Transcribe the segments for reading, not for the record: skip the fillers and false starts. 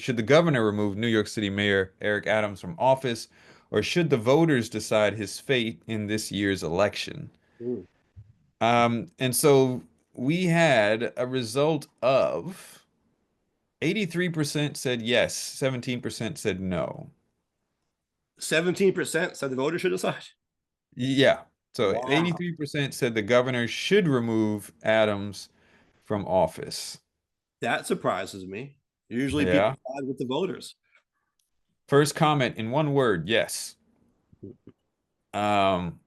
Should the governor remove New York City Mayor Eric Adams from office, or should the voters decide his fate in this year's election? Mm. And so we had a result of 83% said yes, 17% said no. 17% said the voters should decide. Yeah. So Wow. 83% said the governor should remove Adams from office. That surprises me. Usually people Yeah. side with the voters. First comment in one word, yes. Um,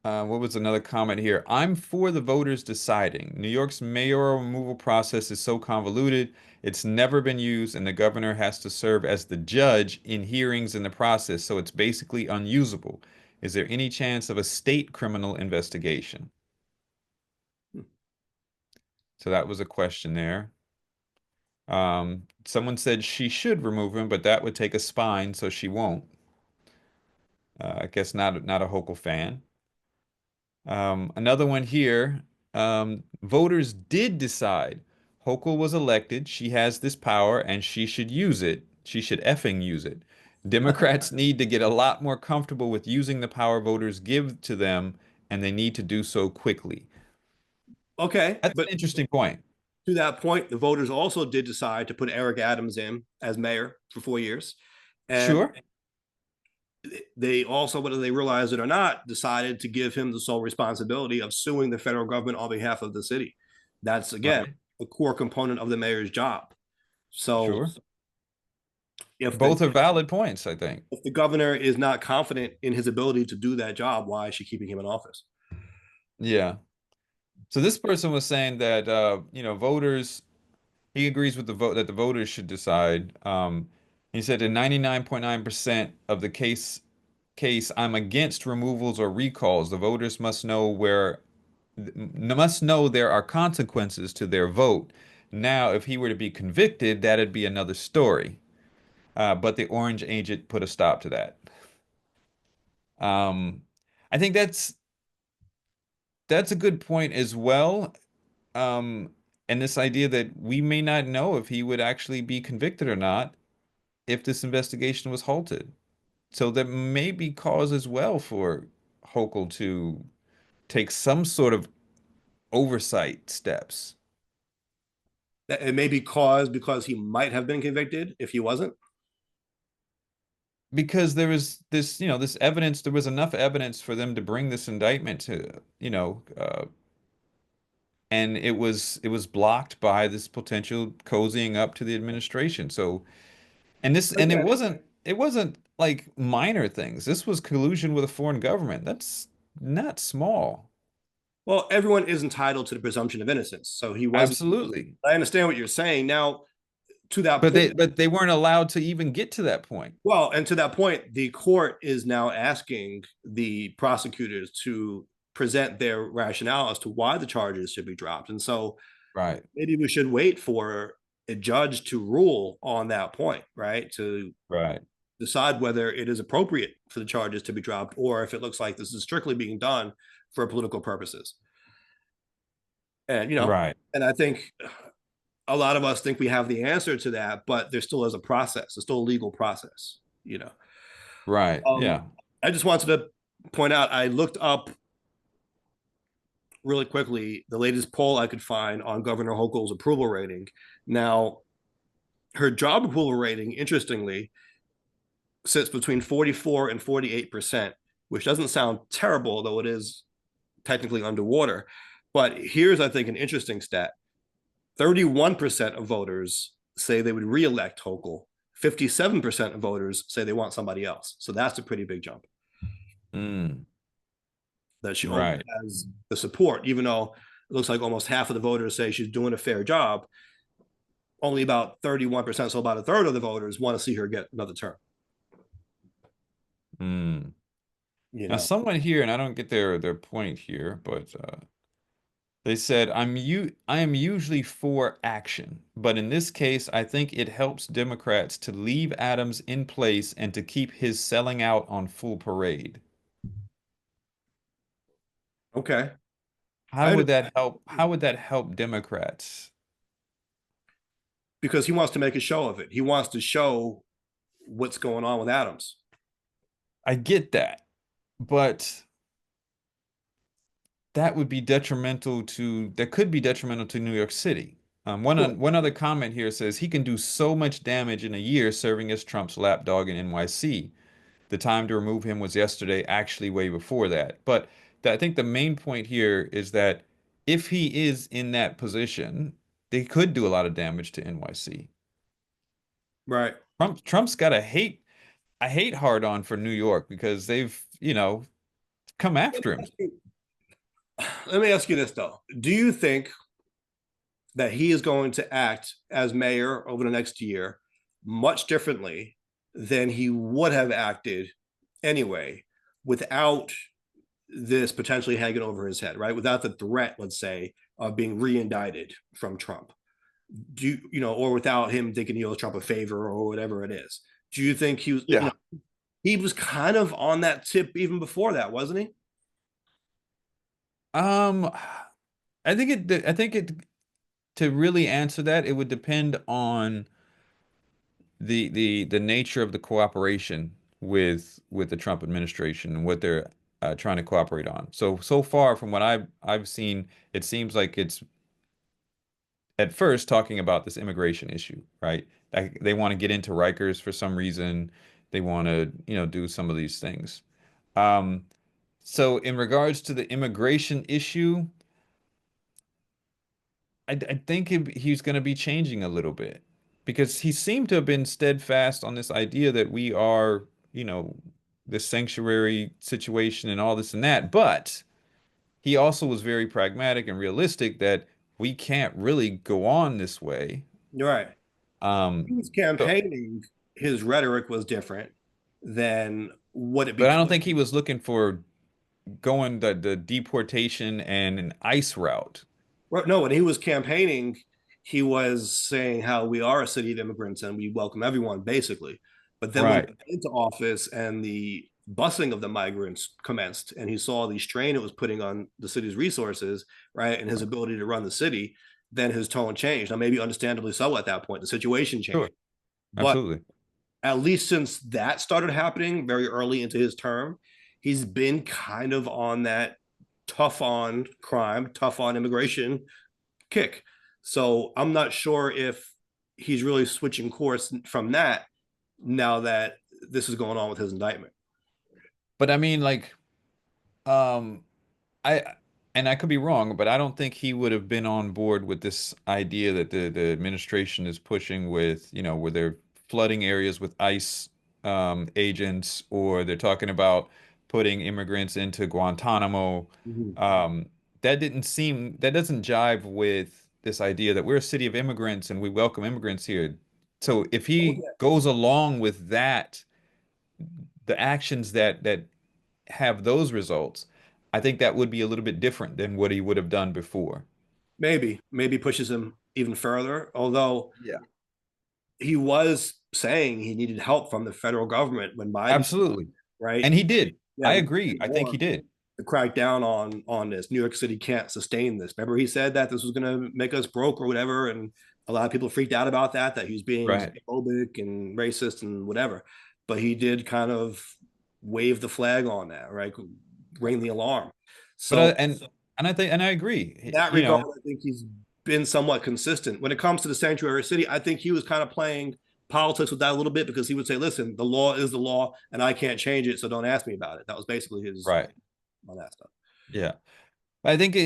what was another comment here? I'm for the voters deciding. New York's mayoral removal process is so convoluted, it's never been used, and the governor has to serve as the judge in hearings in the process, so it's basically unusable. Is there any chance of a state criminal investigation? So that was a question there. Someone said she should remove him, but that would take a spine, so she won't. I guess not a Hochul fan. Another one here. Voters did decide Hochul was elected. She has this power and she should use it. She should effing use it. Democrats need to get a lot more comfortable with using the power voters give to them, and they need to do so quickly. Okay, That's but an interesting point. to that point, the voters also did decide to put Eric Adams in as mayor for 4 years. And Sure. they also, whether they realize it or not, decided to give him the sole responsibility of suing the federal government on behalf of the city. That's, again, Right. a core component of the mayor's job. So Sure. if the Both are valid points, I think. if the governor is not confident in his ability to do that job, why is she keeping him in office? Yeah. So this person was saying that voters he agrees with the vote that the voters should decide. He said in 99.9% of the case, I'm against removals or recalls. The voters must know there are consequences to their vote. Now, if he were to be convicted, that'd be another story. But the orange agent put a stop to that. Um, I think that's a good point as well. Um, and this idea that we may not know if he would actually be convicted or not if this investigation was halted. So that may be cause as well for Hochul to take some sort of oversight steps. It may be caused because he might have been convicted if he wasn't. Because there was this evidence, there was enough evidence for them to bring this indictment to, and it was blocked by this potential cozying up to the administration. So, and it Again, wasn't like minor things. This was collusion with a foreign government. That's not small. well, everyone is entitled to the presumption of innocence. So he wasn't. Absolutely. I understand what you're saying. Now, to that But point, they weren't allowed to even get to that point. well, and to that point, the court is now asking the prosecutors to present their rationale as to why the charges should be dropped. And so Right. maybe we should wait for a judge to rule on that point, right? To Right. decide whether it is appropriate for the charges to be dropped or if it looks like this is strictly being done for political purposes. And, Right. and I think a lot of us think we have the answer to that, but there still is a process. There's still a legal process. Right. Um, Yeah. I just wanted to point out, I looked up really quickly the latest poll I could find on Governor Hochul's approval rating. Now, her job approval rating, interestingly, sits between 44 and 48%, which doesn't sound terrible, though it is technically underwater. But here's, I think, an interesting stat: 31% of voters say they would reelect Hochul. 57% of voters say they want somebody else. So that's a pretty big jump Mm. that she only Right. has the support, even though it looks like almost half of the voters say she's doing a fair job. Only about 31%, so about a third of the voters want to see her get another term. Mm. You Now, know, someone here, and I don't get their point here, but they said I am usually for action, but in this case, I think it helps Democrats to leave Adams in place and to keep his selling out on full parade. okay. How I would that help? How would that help Democrats? because he wants to make a show of it. He wants to show what's going on with Adams. I get that, but that could be detrimental to New York City. One other comment here says he can do so much damage in a year serving as Trump's lapdog in NYC. The time to remove him was yesterday, actually way before that. But I think the main point here is that if he is in that position, they could do a lot of damage to NYC. Right. Trump's got a hate hard on for New York because they've, come after him. Let me ask you this though. Do you think that he is going to act as mayor over the next year much differently than he would have acted anyway without this potentially hanging over his head, right? Without the threat, let's say, of being re-indicted from Trump? Do or without him thinking he owes Trump a favor or whatever it is? Do you think he was, Yeah. he was kind of on that tip even before that, wasn't he? Um, I think it to really answer that, it would depend on the nature of the cooperation with the Trump administration and what they're trying to cooperate on. So far from what I've seen, it seems like it's at first talking about this immigration issue, right? Like they want to get into Rikers for some reason. They want to, do some of these things. Um, so in regards to the immigration issue, I think he's going to be changing a little bit because he seemed to have been steadfast on this idea that we are, this sanctuary situation and all this and that. But he also was very pragmatic and realistic that we can't really go on this way. You're right. Um, He was so, campaigning, his rhetoric was different than what it but I don't became. think he was looking for going the deportation and an ICE route. Well, no, when he was campaigning, he was saying how we are a city of immigrants and we welcome everyone, basically. But then when he Right. got into office and the busing of the migrants commenced, and he saw the strain it was putting on the city's resources, right, and his ability to run the city, then his tone changed. Now, maybe understandably so at that point, the situation Sure. changed. But Absolutely. at least since that started happening very early into his term, he's been kind of on that tough on crime, tough on immigration kick. So I'm not sure if he's really switching course from that now that this is going on with his indictment. But I mean, like, um, I and I could be wrong, but I don't think he would have been on board with this idea that the administration is pushing with, where they're flooding areas with ICE agents, or they're talking about putting immigrants into Guantanamo. Mm-hmm. Um, that doesn't jive with this idea that we're a city of immigrants and we welcome immigrants here. So if Oh, he yeah. goes along with that, the actions that have those results, I think that would be a little bit different than what he would have done before. Maybe pushes him even further. Although Yeah. he was saying he needed help from the federal government when Biden, Absolutely. right? And he did. Yeah, I we agree. need I think more he did. to crack down on this. New York City can't sustain this. Remember, he said that this was going to make us broke or whatever, and a lot of people freaked out about that. That he was being Right. xenophobic and racist and whatever. But he did kind of wave the flag on that, right? Ring the alarm. But So and I in agree. that regard, I think he's been somewhat consistent. When it comes to the sanctuary city, I think he was kind of playing politics with that a little bit because he would say, "Listen, the law is the law, and I can't change it, so don't ask me about it." That was basically his Right. on that stuff. Yeah. I think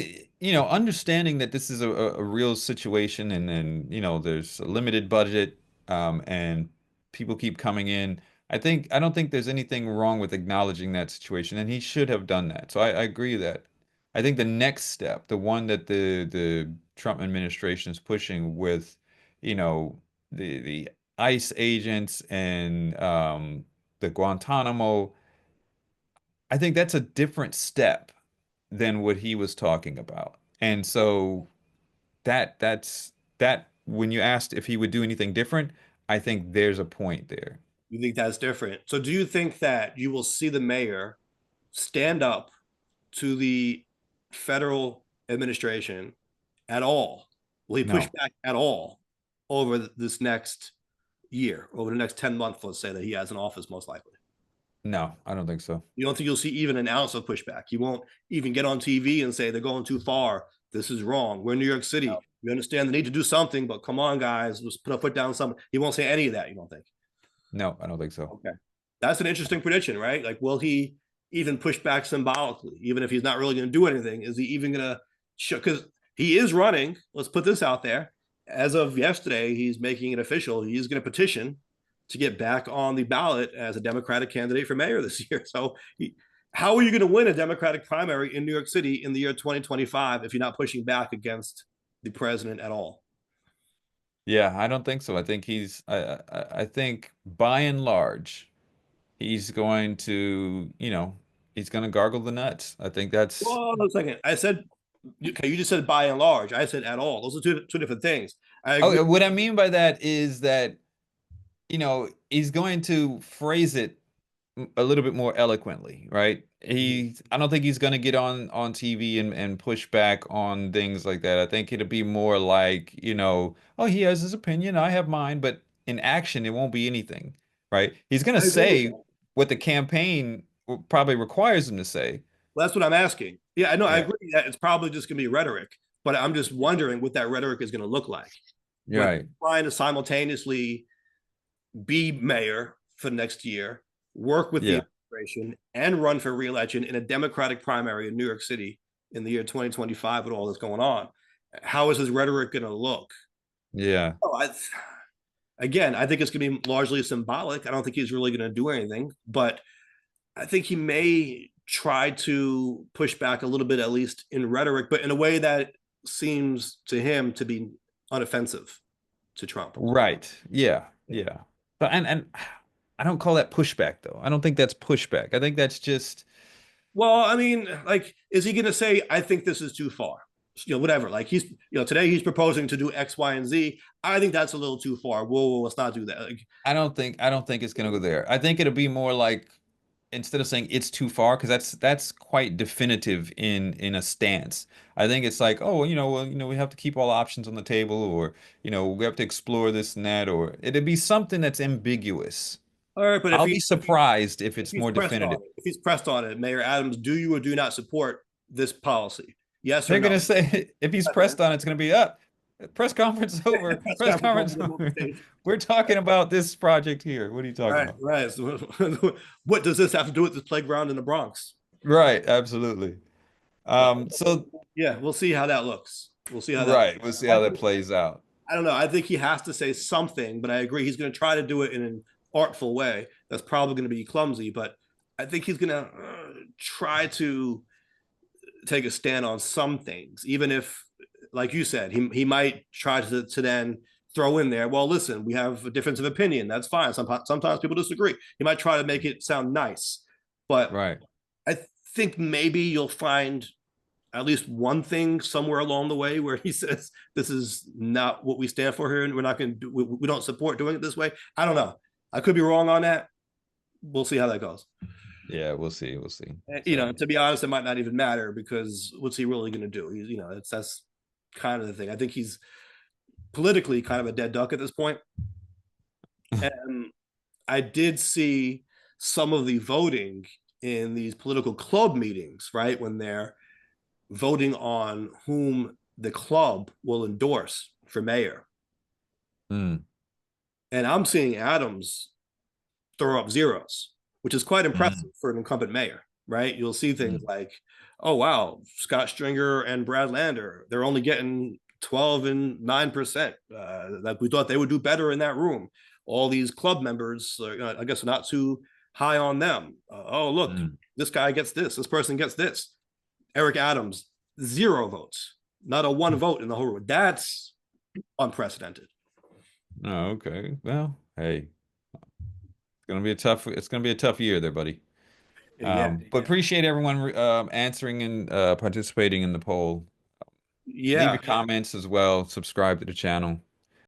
understanding that this is a real situation and there's a limited budget and people keep coming in. I don't think there's anything wrong with acknowledging that situation, and he should have done that. So I agree that I think the next step, the one that the Trump administration is pushing with, the ICE agents and the Guantanamo, I think that's a different step than what he was talking about. And so that when you asked if he would do anything different, I think there's a point there. You think that's different? So, do you think that you will see the mayor stand up to the federal administration at all? Will he push No, back at all over this next year, over the next 10 months, let's say, that he has in office, most likely. No, I don't think so. You don't think you'll see even an ounce of pushback? He won't even get on TV and say they're going too far. This is wrong. We're in New York City. No. We understand the need to do something, but come on, guys, let's put a foot down. Some he won't say any of that. You don't think? No, I don't think so. Okay, that's an interesting prediction, right? Like, will he even push back symbolically, even if he's not really going to do anything? Is he even going to show? Because he is running. Let's put this out there. As of yesterday, he's making it official. He's going to petition to get back on the ballot as a Democratic candidate for mayor this year. So, how are you going to win a Democratic primary in New York City in the year 2025 if you're not pushing back against the president at all? Yeah, I don't think so. I think I think by and large, he's going to, he's going to gargle the nuts. I think that's, Well, a second. I said, okay, you just said by and large. I said at all. Those are two different things. I agree. oh, what I mean by that is that, he's going to phrase it a little bit more eloquently, right? I don't think he's going to get on TV and push back on things like that. I think it'll be more like, oh, he has his opinion, I have mine, but in action, it won't be anything, right? He's going to I agree with say that. what the campaign probably requires him to say. Well, that's what I'm asking. Yeah, I know. I Yeah, agree that it's probably just going to be rhetoric, but I'm just wondering what that rhetoric is going to look like you're when right. trying to simultaneously be mayor for next year, work with the Yeah, administration, and run for reelection in a Democratic primary in New York City in the year 2025 with all that's going on. How is his rhetoric going to look? yeah. Oh, again, I think it's going to be largely symbolic. I don't think he's really going to do anything, but I think he may try to push back a little bit, at least in rhetoric, but in a way that seems to him to be unoffensive to Trump. Right. Yeah, yeah. But and I don't call that pushback though. I don't think that's pushback. I think that's just Well, I mean, like, is he going to say, I think this is too far? Whatever. Like, today he's proposing to do X, Y, and Z. I think that's a little too far. Whoa, let's not do that. Like, I don't think it's gonna go there. I think it'll be more like instead of saying it's too far, because that's quite definitive in a stance. I think it's like, oh, we have to keep all options on the table, or we have to explore this and that, or it'd be something that's ambiguous. all right, but I'll be surprised if if it's he's more pressed on definitive. it, if he's pressed on it, Mayor Adams, do you or do not support this policy? Yes or They're no? gonna say if he's pressed on, it's gonna be up. Press conference over. Press Press conference over. conference. We're talking about this project here. What are you talking Right, about? right. So, what does this have to do with this playground in the Bronx? Right, absolutely. So, So yeah, we'll see how that looks. We'll see how that. right, we'll see I how that think plays out. I don't know. I think he has to say something, but I agree he's going to try to do it in an artful way. That's probably going to be clumsy, but I think he's going to try to take a stand on some things, even if, like you said, he might try to then throw in there. Well, listen, we have a difference of opinion. That's fine. Sometimes people disagree. He might try to make it sound nice, but Right. I think maybe you'll find at least one thing somewhere along the way where he says this is not what we stand for here, and we're not going to do. We don't support doing it this way. I don't know. I could be wrong on that. We'll see how that goes. Yeah, we'll see. We'll see. You know, So to be honest, it might not even matter because what's he really going to do? That's kind of the thing. I think he's politically kind of a dead duck at this point. And I did see some of the voting in these political club meetings, right? When they're voting on whom the club will endorse for mayor. mm, And I'm seeing Adams throw up zeros, which is quite mm, impressive for an incumbent mayor, right? You'll see things mm, like, oh, wow, Scott Stringer and Brad Lander, they're only getting 12 and 9%. Like we thought they would do better in that room. All these club members, I guess, are not too high on them. Oh, look, mm. this guy gets this person gets this. Eric Adams, 0 votes, not a 1 vote in the whole room. That's unprecedented. Oh, okay. Well, hey, it's gonna be a tough year there, buddy. Yeah, But yeah, appreciate everyone answering and participating in the poll. Leave yeah. your comments as well. Subscribe to the channel.